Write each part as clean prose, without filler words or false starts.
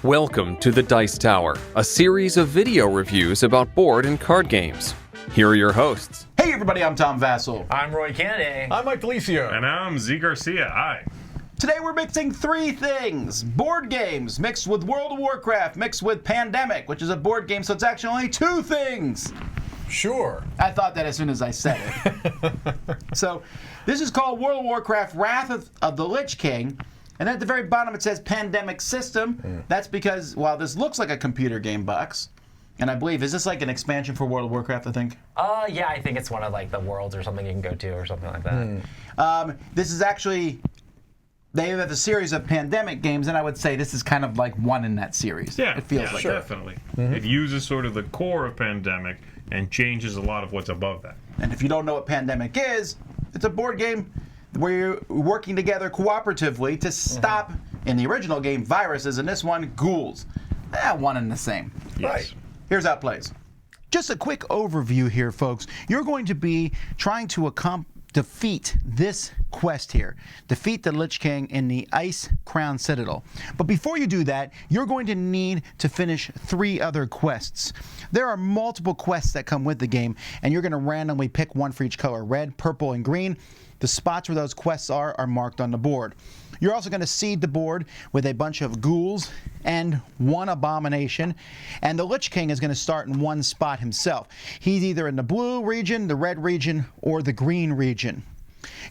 Welcome to the Dice Tower, a series of video reviews about board and card games. Here are your hosts. Hey everybody, I'm Tom Vassell. I'm Roy Kennedy. I'm Mike Felicio. And I'm Z Garcia. Hi. Today we're mixing three things. Board games mixed with World of Warcraft, mixed with Pandemic, which is a board game, so it's actually only two things. Sure. I thought that as soon as I said it. So, this is called World of Warcraft Wrath of the Lich King. And at the very bottom it says Pandemic System. That's because, while this looks like a computer game box, and I believe, is this like an expansion for World of Warcraft, I think? Yeah, I think it's one of like the worlds or something you can go to or something like that. This is actually, they have a series of Pandemic games, and I would say this is kind of like one in that series. Yeah, it feels like sure. Definitely. It uses sort of the core of Pandemic and changes a lot of what's above that. And if you don't know what Pandemic is, it's a board game where you're working together cooperatively to stop, in the original game, viruses, and this one, ghouls. One and the same. Yes. Right. Here's how it plays. Just a quick overview here, folks. You're going to be trying to defeat this quest here. Defeat the Lich King in the Ice Crown Citadel. But before you do that, you're going to need to finish three other quests. There are multiple quests that come with the game, and you're going to randomly pick one for each color, red, purple, and green. The spots where those quests are marked on the board. You're also going to seed the board with a bunch of ghouls and one abomination. And the Lich King is going to start in one spot himself. He's either in the blue region, the red region, or the green region.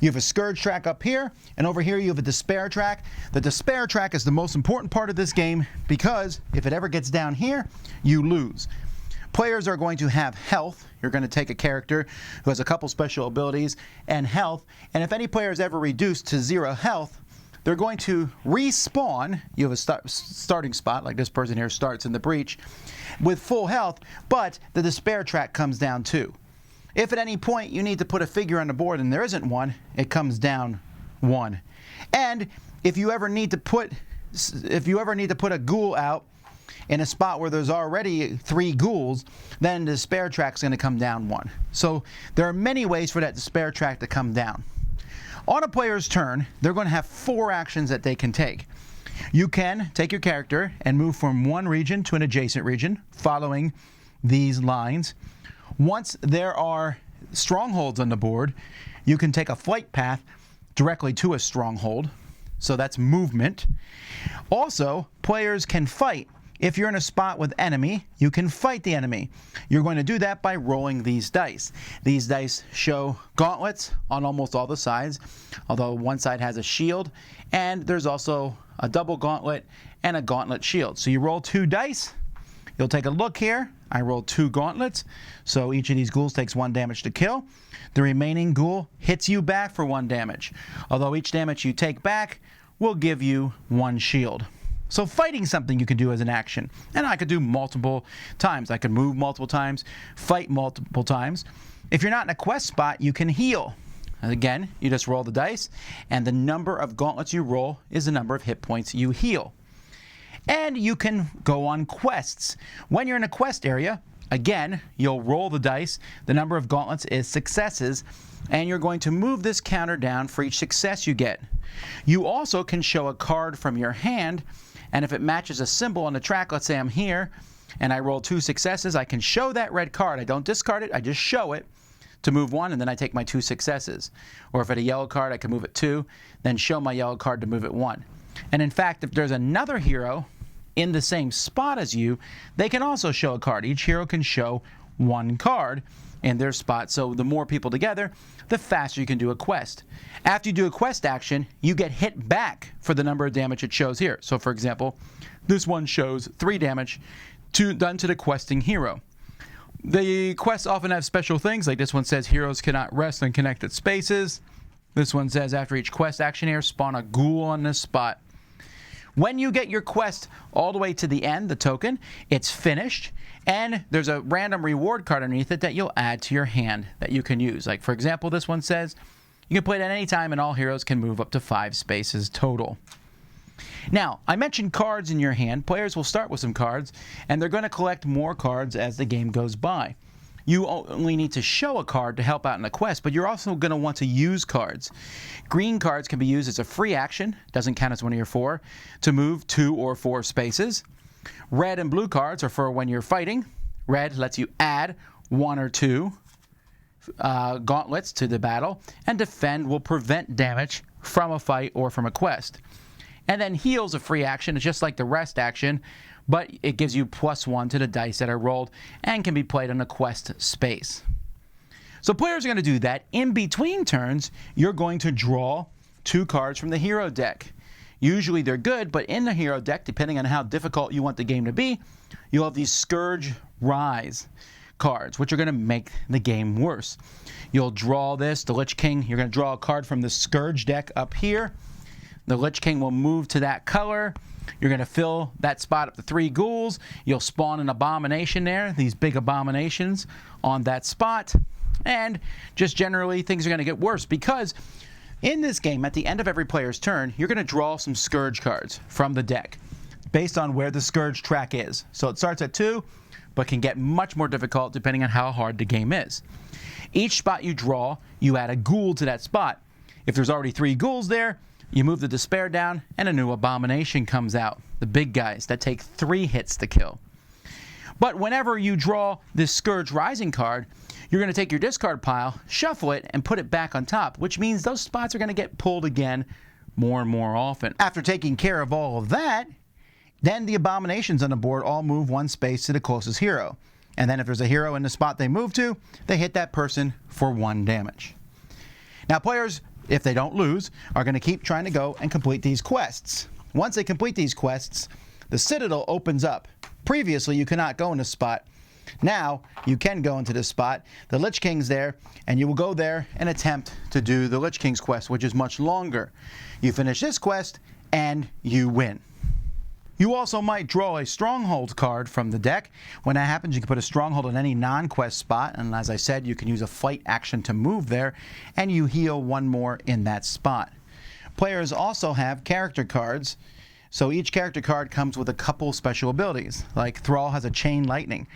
You have a Scourge track up here, and over here you have a Despair track. The Despair track is the most important part of this game because if it ever gets down here, you lose. Players are going to have health. You're going to take a character who has a couple special abilities and health, and if any player is ever reduced to 0 health, they're going to respawn. You have a starting spot, like this person here starts in the breach, with full health, but the Despair track comes down too. If at any point you need to put a figure on the board and there isn't one, it comes down 1. And if you ever need to put a ghoul out in a spot where there's already 3 ghouls, then the Despair track is going to come down 1. So there are many ways for that Despair track to come down. On a player's turn, they're going to have 4 actions that they can take. You can take your character and move from one region to an adjacent region, following these lines. Once there are strongholds on the board, you can take a flight path directly to a stronghold. So that's movement. Also, players can fight. If you're in a spot with enemy, you can fight the enemy. You're going to do that by rolling these dice. These dice show gauntlets on almost all the sides, although one side has a shield, and there's also a double gauntlet and a gauntlet shield. So you roll 2 dice. You'll take a look here. I rolled 2 gauntlets, so each of these ghouls takes 1 damage to kill. The remaining ghoul hits you back for 1 damage, although each damage you take back will give you 1 shield. So fighting something you can do as an action, and I could do multiple times. I could move multiple times, fight multiple times. If you're not in a quest spot, you can heal. Again, you just roll the dice, and the number of gauntlets you roll is the number of hit points you heal. And you can go on quests. When you're in a quest area, again, you'll roll the dice. The number of gauntlets is successes, and you're going to move this counter down for each success you get. You also can show a card from your hand, and if it matches a symbol on the track, let's say I'm here, and I roll 2 successes, I can show that red card. I don't discard it, I just show it to move 1, and then I take my 2 successes. Or if it's a yellow card, I can move it 2, then show my yellow card to move it 1. And in fact, if there's another hero in the same spot as you, they can also show a card. Each hero can show 1 card in their spot. So the more people together, the faster you can do a quest. After you do a quest action, you get hit back for the number of damage it shows here. So for example, this one shows 3 damage done to the questing hero. The quests often have special things, like this one says heroes cannot rest in connected spaces. This one says after each quest action here, spawn a ghoul on this spot. When you get your quest all the way to the end, the token, it's finished, and there's a random reward card underneath it that you'll add to your hand that you can use. Like, for example, this one says you can play it at any time, and all heroes can move up to 5 spaces total. Now, I mentioned cards in your hand. Players will start with some cards, and they're going to collect more cards as the game goes by. You only need to show a card to help out in a quest, but you're also going to want to use cards. Green cards can be used as a free action, doesn't count as one of your 4, to move 2 or 4 spaces. Red and blue cards are for when you're fighting. Red lets you add 1 or 2 gauntlets to the battle, and defend will prevent damage from a fight or from a quest. And then heal's a free action. It's just like the rest action, but it gives you +1 to the dice that are rolled and can be played on a quest space. So players are going to do that. In between turns, you're going to draw 2 cards from the hero deck. Usually they're good, but in the hero deck, depending on how difficult you want the game to be, you'll have these Scourge Rise cards, which are going to make the game worse. You'll draw this, the Lich King. You're going to draw a card from the Scourge deck up here. The Lich King will move to that color. You're going to fill that spot up to 3 ghouls. You'll spawn an abomination there, these big abominations on that spot. And just generally, things are going to get worse because in this game, at the end of every player's turn, you're going to draw some Scourge cards from the deck based on where the Scourge track is. So it starts at 2, but can get much more difficult depending on how hard the game is. Each spot you draw, you add a ghoul to that spot. If there's already 3 ghouls there, you move the despair down and a new abomination comes out. The big guys that take 3 hits to kill. But whenever you draw this Scourge Rising card, you're going to take your discard pile, shuffle it, and put it back on top, which means those spots are going to get pulled again more and more often. After taking care of all of that, then the abominations on the board all move 1 space to the closest hero. And then if there's a hero in the spot they move to, they hit that person for 1 damage. Now players, if they don't lose, are going to keep trying to go and complete these quests. Once they complete these quests, the Citadel opens up. Previously, you could not go in this spot. Now, you can go into this spot. The Lich King's there, and you will go there and attempt to do the Lich King's quest, which is much longer. You finish this quest, and you win. You also might draw a Stronghold card from the deck. When that happens, you can put a Stronghold in any non-quest spot, and as I said, you can use a fight action to move there, and you heal 1 more in that spot. Players also have character cards, so each character card comes with a couple special abilities. Like Thrall has a Chain Lightning,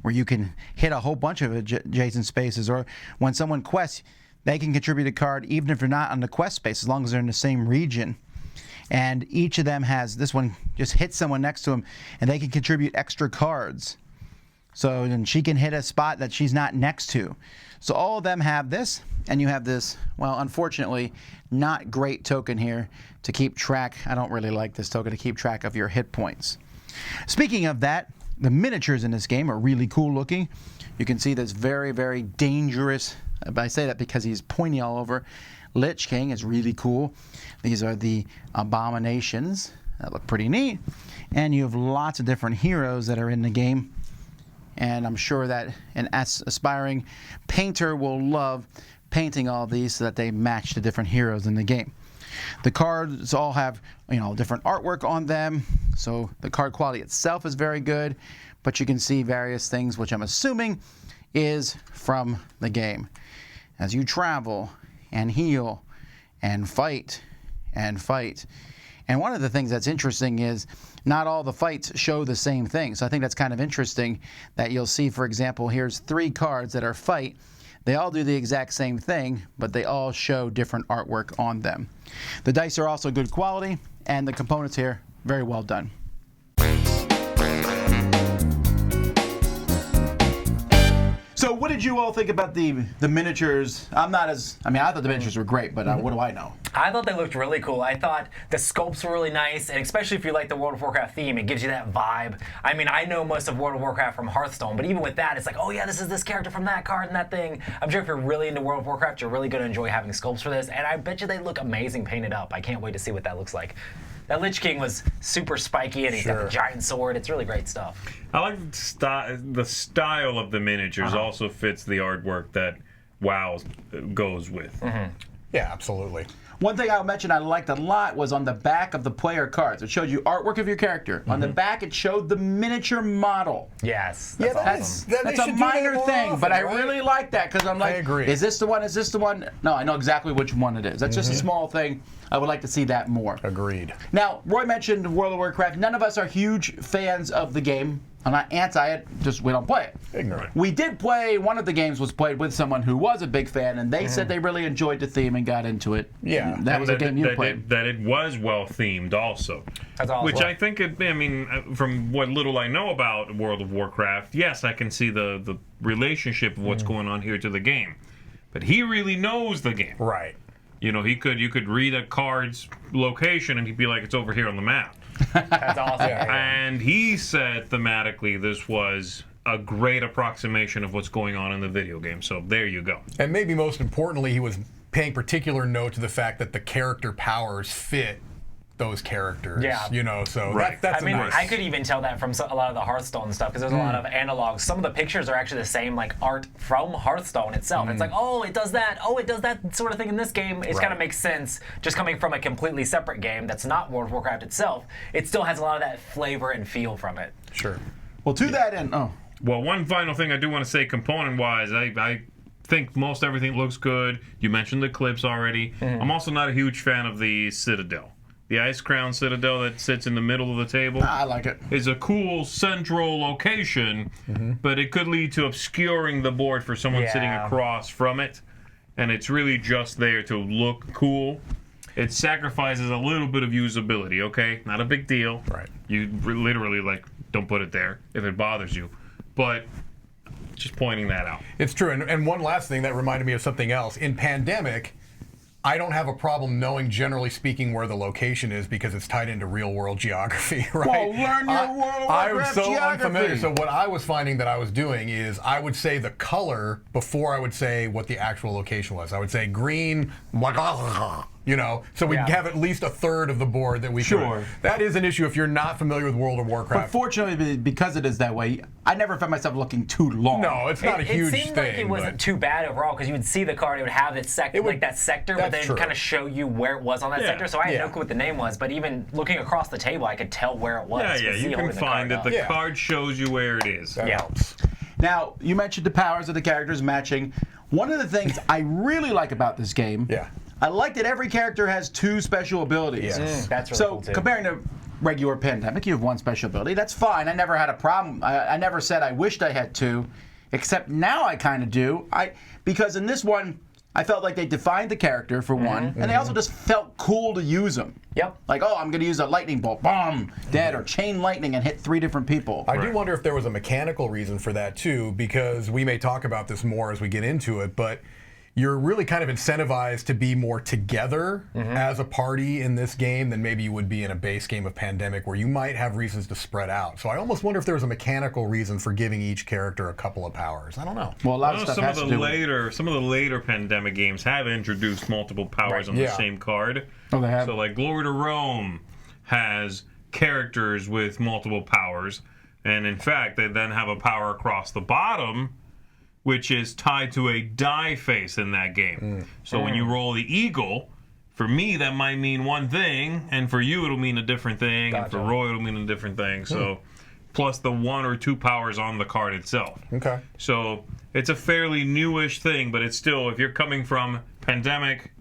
where you can hit a whole bunch of adjacent spaces, or when someone quests, they can contribute a card even if they're not on the quest space, as long as they're in the same region. And each of them has, this one just hits someone next to them, and they can contribute extra cards. So then she can hit a spot that she's not next to. So all of them have this, and you have this, well, unfortunately, not great token here to keep track. I don't really like this token to keep track of your hit points. Speaking of that, the miniatures in this game are really cool looking. You can see this very, very dangerous, I say that because he's pointy all over, Lich King is really cool. These are the abominations that look pretty neat. And you have lots of different heroes that are in the game. And I'm sure that an aspiring painter will love painting all these so that they match the different heroes in the game. The cards all have, different artwork on them. So the card quality itself is very good. But you can see various things, which I'm assuming is from the game. As you travel and heal and fight and fight. And one of the things that's interesting is not all the fights show the same thing. So I think that's kind of interesting that you'll see, for example, here's 3 cards that are fight. They all do the exact same thing, but they all show different artwork on them. The dice are also good quality, and the components here, very well done. So what did you all think about the miniatures? I thought the miniatures were great, but what do I know? I thought they looked really cool. I thought the sculpts were really nice, and especially if you like the World of Warcraft theme, it gives you that vibe. I mean, I know most of World of Warcraft from Hearthstone, but even with that, it's like, oh yeah, this is this character from that card and that thing. I'm sure if you're really into World of Warcraft, you're really going to enjoy having sculpts for this, and I bet you they look amazing painted up. I can't wait to see what that looks like. That Lich King was super spiky, and he's got the giant sword. It's really great stuff. I like the style of the miniatures also fits the artwork that WoW goes with. Mm-hmm. Yeah, absolutely. One thing I'll mention I liked a lot was on the back of the player cards. It showed you artwork of your character. On the back, it showed the miniature model. Yes, Yeah, awesome. That's a minor thing, but I really like that because I'm like, I agree. is this the one? Is this the one? No, I know exactly which one it is. That's just a small thing. I would like to see that more. Agreed. Now, Roy mentioned World of Warcraft. None of us are huge fans of the game. I'm not anti it, just we don't play it. Ignorant. We did play, one of the games was played with someone who was a big fan, and they said they really enjoyed the theme and got into it. Yeah. And that was a game you played. That it was well themed also. That's awesome. Which I think, from what little I know about World of Warcraft, yes, I can see the relationship of what's going on here to the game. But he really knows the game. Right. You know, you could read a card's location and he'd be like, it's over here on the map. That's awesome. And he said thematically this was a great approximation of what's going on in the video game. So there you go. And maybe most importantly, he was paying particular note to the fact that the character powers fit those characters. Yeah. You know, so Right. that's I mean, a nice. I could even tell that from a lot of the Hearthstone stuff because there's a lot of analogs. Some of the pictures are actually the same, like art from Hearthstone itself. It's like, oh, it does that. Oh, it does that sort of thing in this game. It kind of makes sense just coming from a completely separate game that's not World of Warcraft itself. It still has a lot of that flavor and feel from it. Sure. Well, to that end, Well, one final thing I do want to say component-wise, I think most everything looks good. You mentioned the clips already. I'm also not a huge fan of the Citadel. The Ice Crown Citadel that sits in the middle of the table I like it. is a cool central location, but it could lead to obscuring the board for someone sitting Yeah. across from it, and it's really just there to look cool. It sacrifices a little bit of usability, okay? Not a big deal. Right. You literally, don't put it there if it bothers you. But just pointing that out. It's true. And one last thing that reminded me of something else. In Pandemic, I don't have a problem knowing, generally speaking, where the location is because it's tied into real-world geography, right? Well, learn your World of I'm Warcraft so geography. unfamiliar. So what I was finding that I was doing is I would say the color before I would say what the actual location was. I would say green, you know, so we'd have at least a third of the board that we Sure. could. That is an issue if you're not familiar with World of But Warcraft. fortunately, because it is that way, I never found myself looking too long. No, it's not a huge It seemed thing. like it wasn't but too bad overall because you would see the card, it would have its would- that sector, but that's then true. kind of show you where it was on that Yeah. sector. So I had Yeah. no clue what the name was, but even looking across the table, I could tell where it was. Yeah, with you Zeal can holding the find card it. up. The Yeah. card shows you where it is. that Yeah. helps. Now, you mentioned the powers of the characters matching. One of the things I really like about this game, Yeah. I like that every character has 2 special abilities. Yes. That's really So cool too. comparing to regular Pandemic, you have 1 special ability. That's fine. I never had a problem. I never said I wished I had 2, except now I kind of do. Because in this one, I felt like they defined the character for one, and they also just felt cool to use them. Yep. Like, oh, I'm going to use a lightning bolt, boom, dead, or chain lightning and hit 3 different people. I do wonder if there was a mechanical reason for that too, because we may talk about this more as we get into it, but you're really kind of incentivized to be more together as a party in this game than maybe you would be in a base game of Pandemic where you might have reasons to spread out. So I almost wonder if there was a mechanical reason for giving each character a couple of powers. I don't know. Well, a lot of Well, stuff some has of to the do with later Pandemic games have introduced multiple powers on the Yeah. same card. Oh, they have? So like Glory to Rome has characters with multiple powers, and in fact they then have a power across the bottom which is tied to a die face in that game. So when you roll the eagle, for me that might mean one thing, and for you it'll mean a different thing, and for Gotcha. Roy it'll mean a different thing. So plus the 1 or 2 powers on the card itself. Okay. So it's a fairly newish thing, but it's still, if you're coming from Pandemic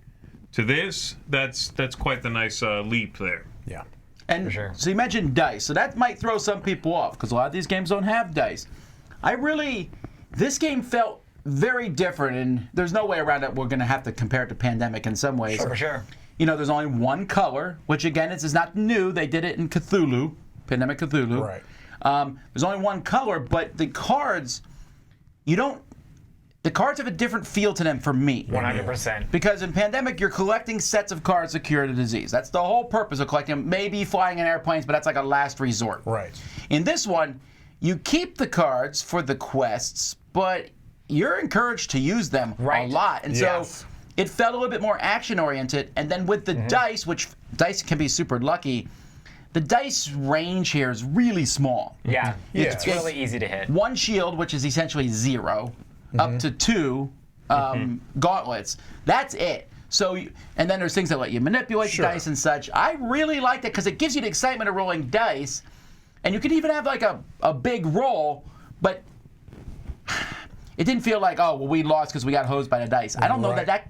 to this, that's quite the nice leap there. Yeah. And sure. so you mentioned dice, so that might throw some people off because a lot of these games don't have dice. This game felt very different, and there's no way around it. We're going to have to compare it to Pandemic in some ways. For sure. You know, there's only 1 color, which again is not new. They did it in Cthulhu, Pandemic Cthulhu. Right. There's only 1 color, but the cards, the cards have a different feel to them for me. 100%. Because in Pandemic, you're collecting sets of cards to cure the disease. That's the whole purpose of collecting them. Maybe flying in airplanes, but that's like a last resort. Right. In this one, you keep the cards for the quests, but you're encouraged to use them Right. a lot. And Yes. so it felt a little bit more action-oriented. And then with the dice, which dice can be super lucky, the dice range here is really small. Yeah. Yeah. It's really easy to hit. 1 shield, which is essentially 0, up to 2 gauntlets. That's it. So, and then there's things that let you manipulate Sure. the dice and such. I really liked it because it gives you the excitement of rolling dice, and you can even have like a big roll, but it didn't feel like, oh, well, we lost because we got hosed by the dice. I don't know Right. that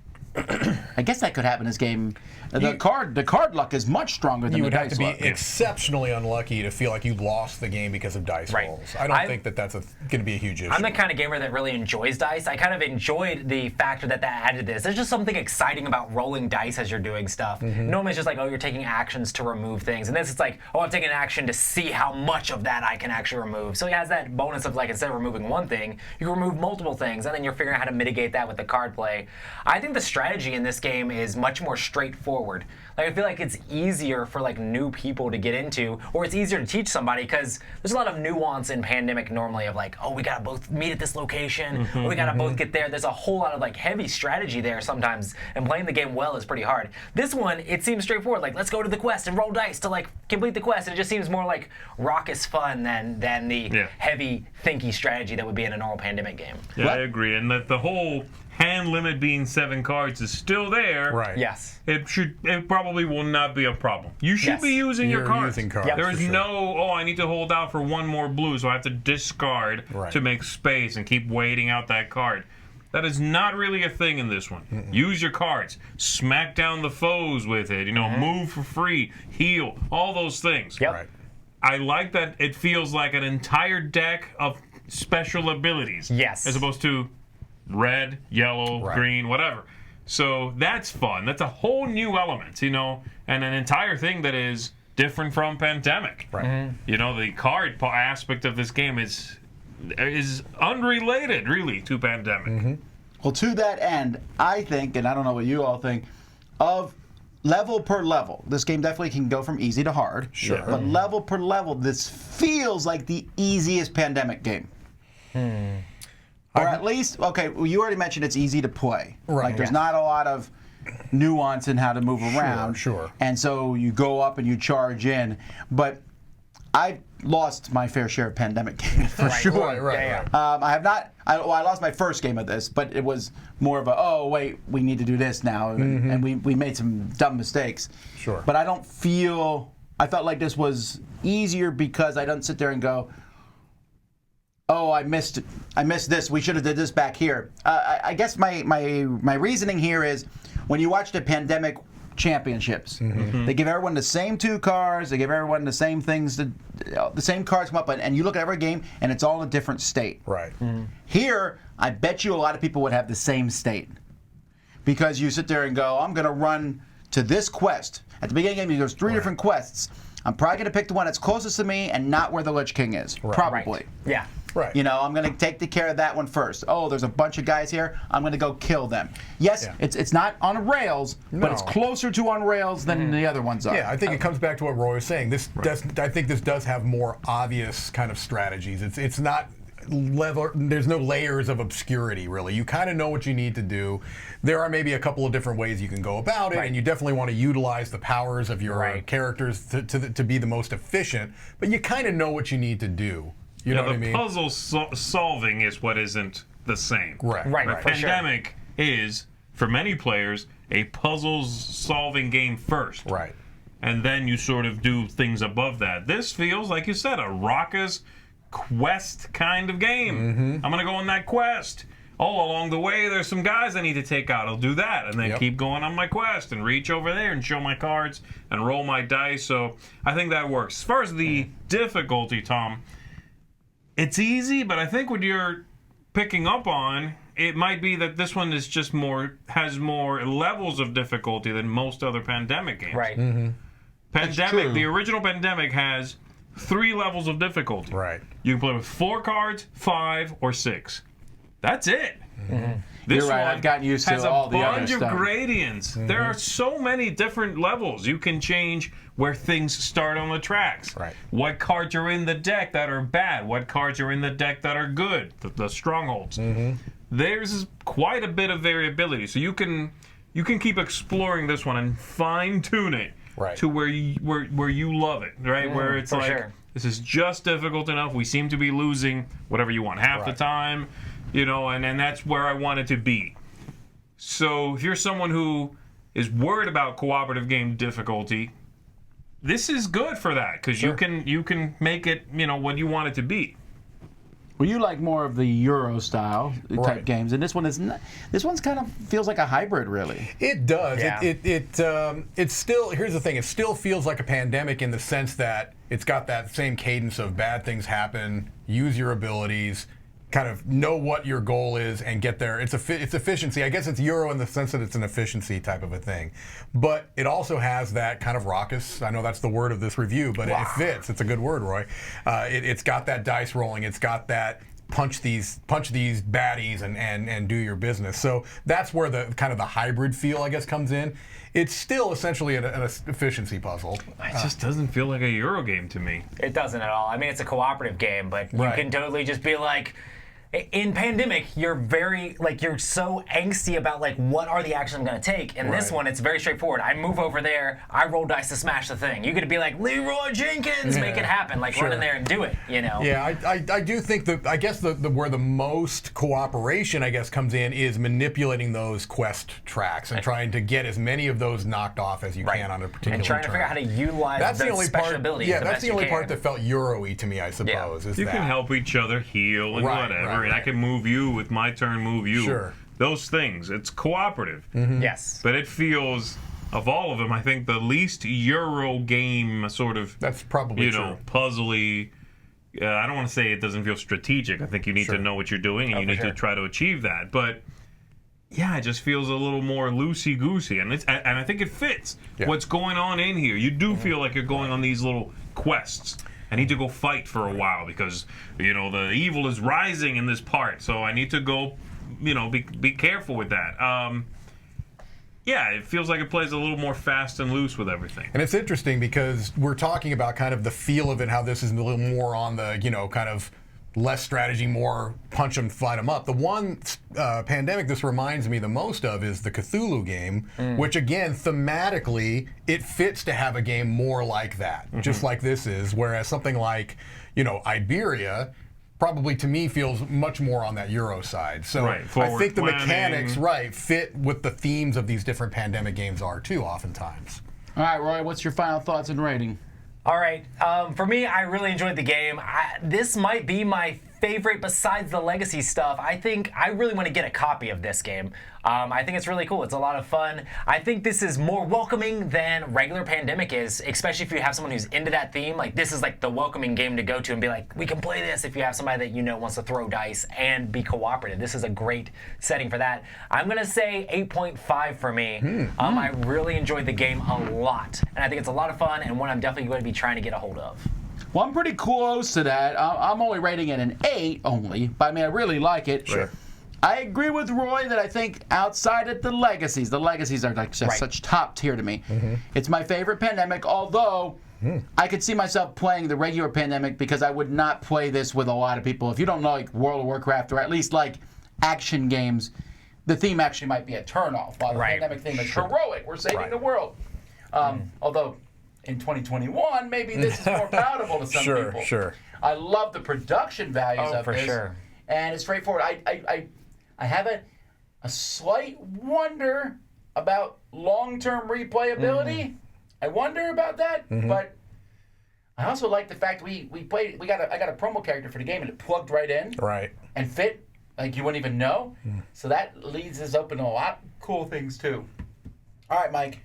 I guess that could happen in this game. The card luck is much stronger than You the would have dice to be luck. exceptionally unlucky to feel like you lost the game because of dice Right. rolls. I don't think that's going to be a huge issue. I'm the kind of gamer that really enjoys dice. I kind of enjoyed the factor that added this. There's just something exciting about rolling dice as you're doing stuff. Normally it's just like, oh, you're taking actions to remove things. And this it's like, oh, I'm taking an action to see how much of that I can actually remove. So it has that bonus of like, instead of removing one thing, you can remove multiple things, and then you're figuring out how to mitigate that with the card play. I think the strategy in this game is much more straightforward. Like, I feel like it's easier for like new people to get into, or it's easier to teach somebody, because there's a lot of nuance in Pandemic normally of like, oh, we gotta both meet at this location, or we gotta both get there. There's a whole lot of like heavy strategy there sometimes, and playing the game well is pretty hard. This one, it seems straightforward. Like, let's go to the quest and roll dice to like complete the quest. And it just seems more like raucous fun than the heavy, thinky strategy that would be in a normal Pandemic game. Yeah, I agree. And the whole hand limit being 7 cards is still there. Right. Yes. It probably will not be a problem. You should be using your cards. Using cards. Yep. There is no, oh, I need to hold out for one more blue, so I have to discard to make space and keep waiting out that card. That is not really a thing in this one. Use your cards. Smack down the foes with it. Move for free, heal, all those things. Yep. Right. I like that it feels like an entire deck of special abilities. Yes. As opposed to red, yellow, green, whatever. So that's fun. That's a whole new element, and an entire thing that is different from Pandemic. Right. The card aspect of this game is unrelated, really, to Pandemic. Well, to that end, I think, and I don't know what you all think, of level per level. This game definitely can go from easy to hard. Sure. But level per level, this feels like the easiest Pandemic game. Or at least, okay, well, you already mentioned it's easy to play. Right. Like, there's not a lot of nuance in how to move around. Sure. And so you go up and you charge in. But I've lost my fair share of Pandemic games, for sure. Right. I have not. I lost my first game of this, but it was more of a, oh, wait, we need to do this now. And we made some dumb mistakes. Sure. But I felt like this was easier because I don't sit there and go, oh, I missed this. We should have did this back here. I guess my reasoning here is when you watch the Pandemic championships, they give everyone the same 2 cards. They give everyone the same things. The same cards come up, and you look at every game, and it's all in a different state. Right. Here, I bet you a lot of people would have the same state, because you sit there and go, I'm going to run to this quest. At the beginning of the game, there's 3 different quests. I'm probably going to pick the one that's closest to me and not where the Lich King is. Probably. Yeah. Right. I'm going to take care of that one first. Oh, there's a bunch of guys here. I'm going to go kill them. Yes, it's not on rails, but it's closer to on rails than the other ones are. Yeah, I think it comes back to what Roy was saying. I think this does have more obvious kind of strategies. It's not level. There's no layers of obscurity, really. You kind of know what you need to do. There are maybe a couple of different ways you can go about it, and you definitely want to utilize the powers of your characters to be the most efficient, but you kind of know what you need to do. You know what I mean? The puzzle solving is what isn't the same. Right. Pandemic is, for many players, a puzzle solving game first. Right. And then you sort of do things above that. This feels, like you said, a raucous quest kind of game. I'm going to go on that quest. Oh, along the way, there's some guys I need to take out. I'll do that. And then keep going on my quest and reach over there and show my cards and roll my dice. So I think that works. As far as the difficulty, Tom, it's easy, but I think what you're picking up on, it might be that this one is just has more levels of difficulty than most other Pandemic games. Right. Pandemic, the original Pandemic has 3 levels of difficulty. Right. You can play with 4 cards, 5, or 6. That's it. This You're right. one I've gotten used to all the other has a bunch of stuff. gradients. There are so many different levels. You can change where things start on the tracks. Right. What cards are in the deck that are bad? What cards are in the deck that are good? The strongholds. There's quite a bit of variability. So you can keep exploring this one and fine tune it to where you love it. Right. Where it's like this is just difficult enough. We seem to be losing whatever you want half the time. And that's where I want it to be. So if you're someone who is worried about cooperative game difficulty, this is good for that, because you can make it what you want it to be. Well, you like more of the Euro style type Right. games, and this one is not. This one's kind of feels like a hybrid, really. It does. Yeah. It's still. Here's the thing. It still feels like a pandemic in the sense that it's got that same cadence of bad things happen, use your abilities, kind of know what your goal is, and get there. It's efficiency. I guess it's Euro in the sense that it's an efficiency type of a thing, but it also has that kind of raucous. I know that's the word of this review, but it fits. It's a good word, Roy. It's got that dice rolling. It's got that punch these baddies and do your business. So that's where the kind of the hybrid feel, I guess, comes in. It's still essentially an efficiency puzzle. It just doesn't feel like a Euro game to me. It doesn't at all. I mean, it's a cooperative game, but you Right. can totally just be like, in Pandemic, you're very, like, you're so angsty about, like, what are the actions I'm going to take. In this Right. one, it's very straightforward. I move over there, I roll dice to smash the thing. You could be like, Leroy Jenkins, make it happen. Like, run in there and do it, you know? Yeah, I do think that, I guess the where the most cooperation, I guess, comes in is manipulating those quest tracks and trying to get as many of those knocked off as you can on a particular And trying to figure out how to utilize That's the only special part. abilities Yeah, the that's best the you only can. part that felt Euro-y to me, I suppose. Is You that. can help each other heal and Right, whatever, right, and I right. can move you with my turn, move you. Sure. Those things. It's cooperative. Yes. But it feels, of all of them, I think the least Euro game sort of, That's probably true. puzzly. I don't want to say it doesn't feel strategic. I think you need to know what you're doing and you need to try to achieve that. But yeah, it just feels a little more loosey-goosey, and I think it fits what's going on in here. You do feel like you're going on these little quests. I need to go fight for a while because, the evil is rising in this part, so I need to go, be careful with that. Yeah, it feels like it plays a little more fast and loose with everything. And it's interesting because we're talking about kind of the feel of it, how this is a little more on the, kind of less strategy, more punch 'em, fight 'em up. The one pandemic this reminds me the most of is the Cthulhu game, which again, thematically, it fits to have a game more like that, just like this is, whereas something like, Iberia, probably to me feels much more on that Euro side. So Right, I forward think the planning. mechanics, fit with the themes of these different pandemic games are too, oftentimes. All right, Roy, what's your final thoughts and rating? All right. For me, I really enjoyed the game. This might be my favorite besides the legacy stuff. I think I really want to get a copy of this game. I think it's really cool. It's a lot of fun. I think this is more welcoming than regular Pandemic is, especially if you have someone who's into that theme. Like, this is like the welcoming game to go to and be like, we can play this if you have somebody that wants to throw dice and be cooperative. This is a great setting for that. I'm going to say 8.5 for me. I really enjoyed the game a lot, and I think it's a lot of fun and one I'm definitely going to be trying to get a hold of. Well, I'm pretty close to that. I'm only rating it an 8 only, but I mean, I really like it. Sure. I agree with Roy that I think outside of the legacies are like just such top tier to me. It's my favorite Pandemic, although I could see myself playing the regular Pandemic because I would not play this with a lot of people. If you don't know like World of Warcraft or at least like action games, the theme actually might be a turnoff. While the Pandemic theme is heroic, we're saving the world. Although in 2021, maybe this is more palatable to some people. Sure. I love the production values of for this. sure. And it's straightforward. I have a slight wonder about long-term replayability. I wonder about that, but I also like the fact I got a promo character for the game and it plugged right in Right. and fit like you wouldn't even know. So that leads us open to a lot of cool things too. All right, Mike.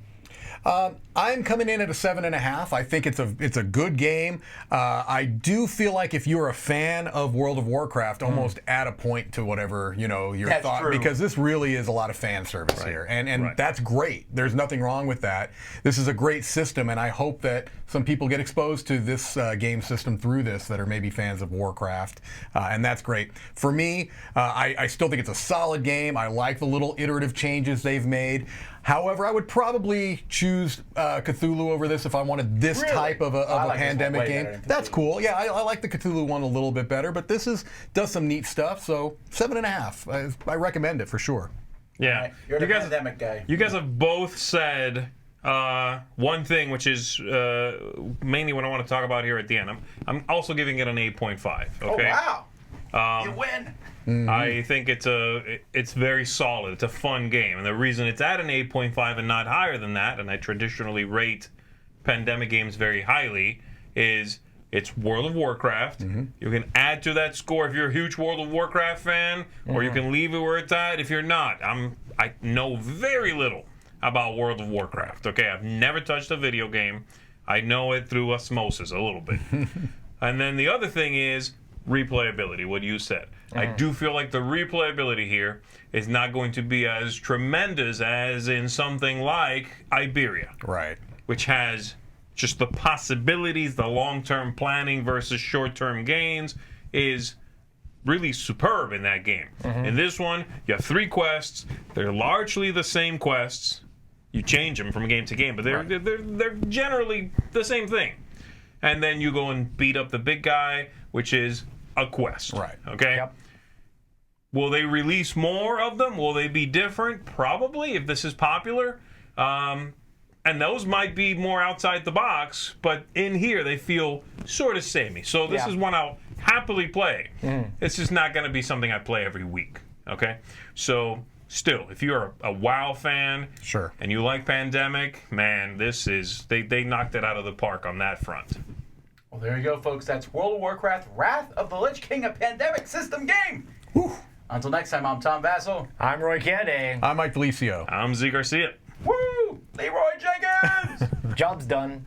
I'm coming in at a 7.5. I think it's a good game. I do feel like if you're a fan of World of Warcraft, almost add a point to whatever your That's thought, true. because this really is a lot of fan service here, and that's great. There's nothing wrong with that. This is a great system, and I hope that some people get exposed to this game system through this that are maybe fans of Warcraft, and that's great. For me, I still think it's a solid game. I like the little iterative changes they've made. However, I would probably choose Cthulhu over this if I wanted this type of a like this one pandemic way game. better than That's Cthulhu. cool. Yeah, I like the Cthulhu one a little bit better, but this does some neat stuff. So 7.5. I recommend it for sure. Yeah. You're the You guys- Pandemic guy. You guys have both said one thing, which is mainly what I want to talk about here at the end. I'm also giving it an 8.5. Okay. Oh, wow. You win. I think it's very solid. It's a fun game, and the reason it's at an 8.5 and not higher than that, and I traditionally rate Pandemic games very highly, is It's World of Warcraft. You can add to that score if you're a huge World of Warcraft fan, or you can leave it where it's at if you're not. I know very little about World of Warcraft. Okay, I've never touched a video game. I know it through osmosis a little bit. And then the other thing is replayability, what you said. I do feel like the replayability here is not going to be as tremendous as in something like Iberia. Right. Which has just the possibilities, the long-term planning versus short-term gains is really superb in that game. In this one, you have 3 quests. They're largely the same quests. You change them from game to game, but they're generally the same thing. And then you go and beat up the big guy, which is a quest. Right. Okay? Yep. Will they release more of them? Will they be different? Probably, if this is popular. And those might be more outside the box, but in here they feel sort of samey. So this is one I'll happily play. It's just not going to be something I play every week. Okay? So still, if you're a WoW fan Sure. and you like Pandemic, man, this is they knocked it out of the park on that front. Well, there you go, folks. That's World of Warcraft Wrath of the Lich King, a pandemic system game. Whew. Until next time, I'm Tom Vassell. I'm Roy Kennedy. I'm Mike Felicio. I'm Z Garcia. Woo! Leroy Jenkins! Job's done.